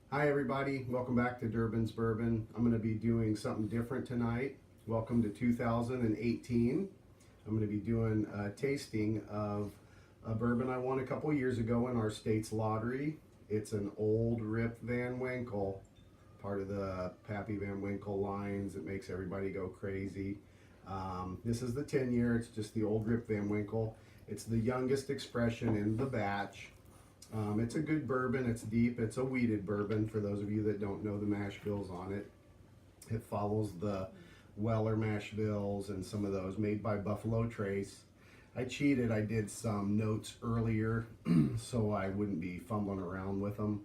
Hi everybody, welcome back to Durbin's Bourbon. I'm going to be doing something different tonight. Welcome to 2018. I'm going to be doing a tasting of a bourbon I won a couple years ago in our state's lottery. It's an Old Rip Van Winkle, part of the Pappy Van Winkle lines that makes everybody go crazy. This is the 10 year, it's just the Old Rip Van Winkle. It's the youngest expression in the batch. It's a good bourbon. It's deep. It's a wheated bourbon for those of you that don't know the mash bills on it. It follows the Weller mash bills and some of those made by Buffalo Trace. I cheated. I did some notes earlier so I wouldn't be fumbling around with them.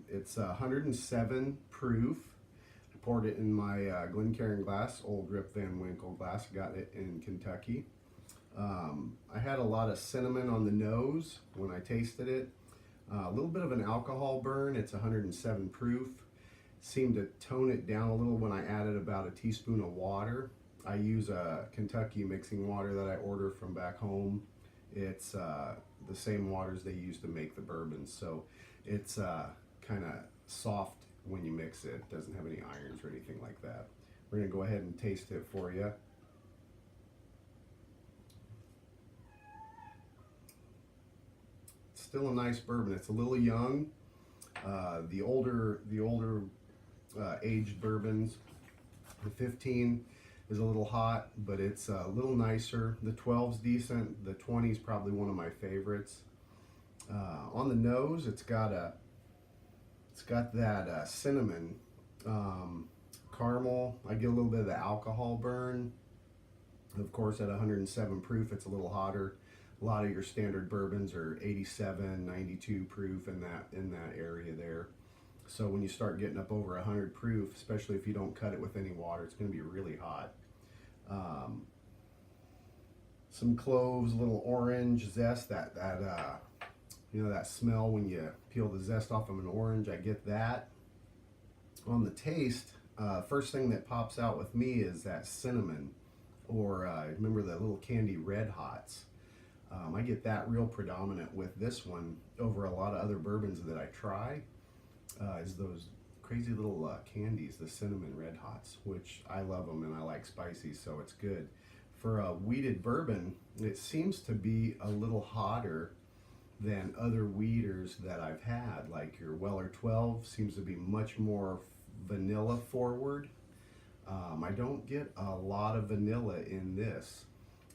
It's 107 proof. I poured it in my Glencairn glass, Old Rip Van Winkle glass. Got it in Kentucky. I had a lot of cinnamon on the nose when I tasted it. A little bit of an alcohol burn. It's 107 proof. Seemed to tone it down a little when I added about a teaspoon of water. I use a Kentucky mixing water that I order from back home. It's the same waters they use to make the bourbons, so it's kind of soft when you mix it. It doesn't have any irons or anything like that. We're going to go ahead and taste it for you. Still a nice bourbon. It's a little young. The older aged bourbons, the 15 is a little hot, but it's a little nicer. The 12's decent. The 20's probably one of my favorites. On the nose, it's got that cinnamon, caramel. I get a little bit of the alcohol burn. Of course, at 107 proof, it's a little hotter. A lot of your standard bourbons are 87, 92 proof in that area there. So when you start getting up over 100 proof, especially if you don't cut it with any water, it's going to be really hot. Some cloves, a little orange zest, that smell when you peel the zest off of an orange. I get that. On the taste, first thing that pops out with me is that cinnamon, or remember the little candy Red Hots. I get that real predominant with this one over a lot of other bourbons that I try. Is those crazy little candies, the cinnamon Red Hots, which I love them and I like spicy, so it's good. For a wheated bourbon, it seems to be a little hotter than other wheaters that I've had, like your Weller 12 seems to be much more vanilla forward. I don't get a lot of vanilla in this.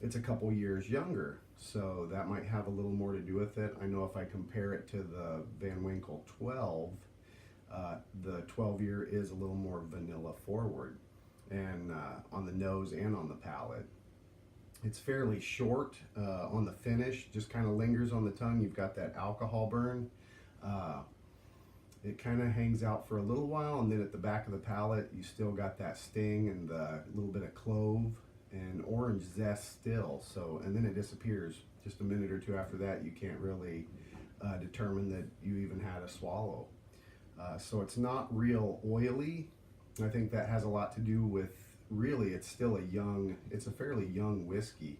It's a couple years younger, so that might have a little more to do with it. I know if I compare it to the Van Winkle 12, the 12 year is a little more vanilla forward, and on the nose and on the palate. It's fairly short on the finish, just kind of lingers on the tongue. You've got that alcohol burn. It kind of hangs out for a little while, and then at the back of the palate, you still got that sting and the little bit of clove and orange zest still. So, and then it disappears. Just a minute or two after that, you can't really determine that you even had a swallow. So it's not real oily. I think that has a lot to do with, really, it's a fairly young whiskey.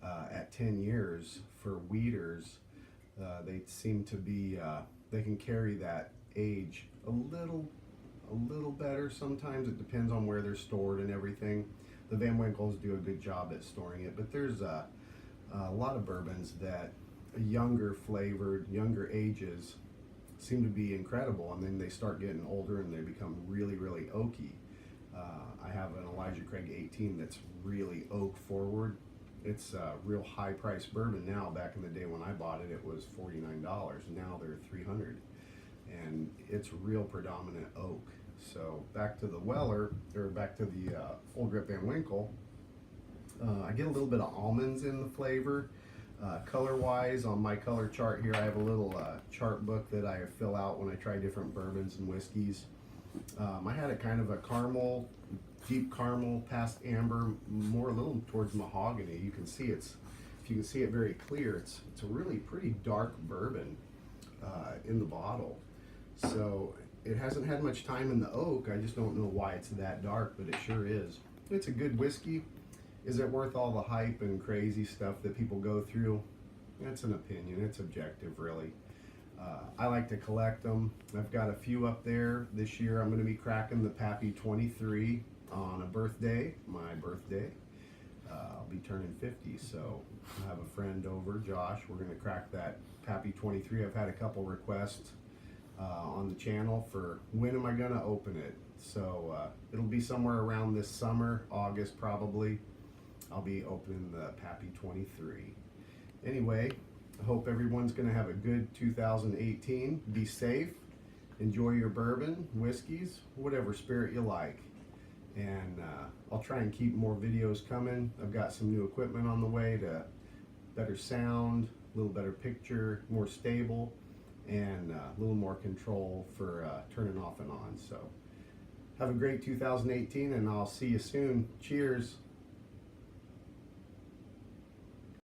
At 10 years for wheaters, they seem to be, they can carry that age a little better sometimes. It depends on where they're stored and everything. The Van Winkles do a good job at storing it, but there's a lot of bourbons that younger flavored, younger ages seem to be incredible, and then they start getting older and they become really, really oaky. I have an Elijah Craig 18 that's really oak forward. It's a real high priced bourbon now. Back in the day when I bought it, it was $49. Now they're $300, and it's real predominant oak. So back to the Weller, or back to the Old Rip Van Winkle, I get a little bit of almonds in the flavor. Color-wise, on my color chart here, I have a little chart book that I fill out when I try different bourbons and whiskeys. I had a kind of a caramel, deep caramel past amber, more a little towards mahogany. You can see if you can see it very clear, it's a really pretty dark bourbon in the bottle. So it hasn't had much time in the oak. I just don't know why it's that dark, but it sure is. It's a good whiskey. Is it worth all the hype and crazy stuff that people go through? That's an opinion. It's objective, really. I like to collect them. I've got a few up there. This year I'm going to be cracking the Pappy 23 on a birthday, my birthday. I'll be turning 50, so I have a friend over, Josh. We're going to crack that Pappy 23. I've had a couple requests on the channel for when am I going to open it. So it'll be somewhere around this summer, August probably. I'll be opening the Pappy 23. Anyway, I hope everyone's going to have a good 2018. Be safe. Enjoy your bourbon, whiskeys, whatever spirit you like. And I'll try and keep more videos coming. I've got some new equipment on the way to better sound, a little better picture, more stable, and a little more control for turning off and on. So have a great 2018, and I'll see you soon. Cheers.